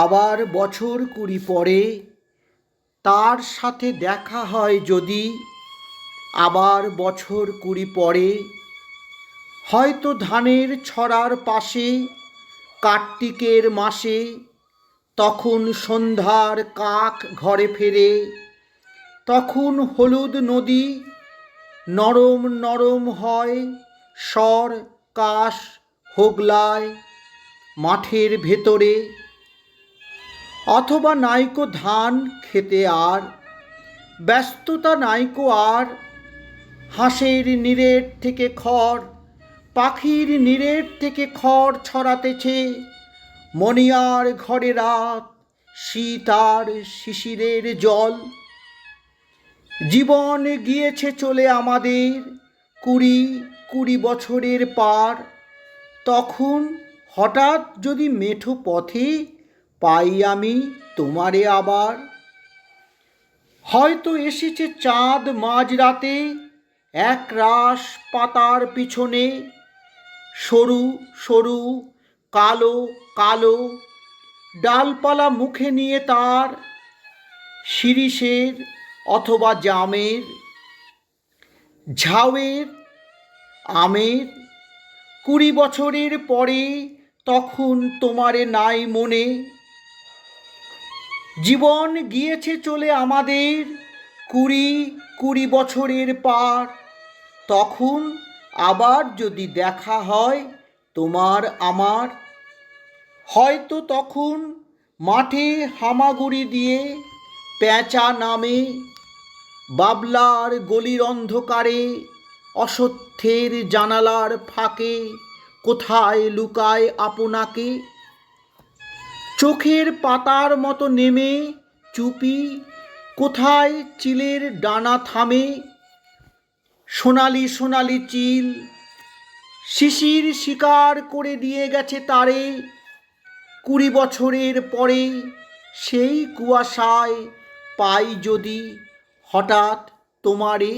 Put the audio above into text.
আবার বছর 20 পরে তার সাথে দেখা হয় যদি, আবার বছর 20 পরে হয়তো ধানের ছড়ার পাশে কার্তিকের মাসে, তখন সন্ধ্যার কাক ঘরে ফেরে, তখন হলুদ নদী নরম নরম হয় স্বর কাশ হোগলায় মাঠের ভেতরে। অথবা নাইকো ধান খেতে আর ব্যস্ততা নাইকো আর, হাঁসের নিরেট থেকে খড়, পাখির নিরেট থেকে খড় ছড়াতেছে, মণিয়ার ঘরে রাত, শীত আর শিশিরের জল। জীবন গিয়েছে চলে আমাদের 20 বছরের পার, তখন হঠাৎ যদি মেঠো পথে পাই আমি তোমারে আবার। হয়তো এসেছে চাঁদ মাঝরাতে একরাশ পাতার পিছনে, সরু সরু কালো কালো ডালপালা মুখে নিয়ে তার, শিরীষের অথবা জামের, ঝাউয়ের, আমের। 20 বছরের পরে তখন তোমারে নাই মনে। জীবন গিয়েছে চলে আমাদের 20 বছরের পার, তখন আবার যদি দেখা হয় তোমার আমার। হয়তো তখন মাঠে হামাগুড়ি দিয়ে পেঁচা নামে, বাবলার গলির অন্ধকারে অসত্যের জানালার ফাঁকে কোথায় লুকায় আপনাকে। চোখের পাতার মতো নেমে চুপি কোথায় চিলের ডানা থামে, সোনালি সোনালি চিল শিশির শিকার করে দিয়ে গেছে তারে। 20 বছরের পরে সেই কুয়াশায় পাই যদি হঠাৎ তোমারে।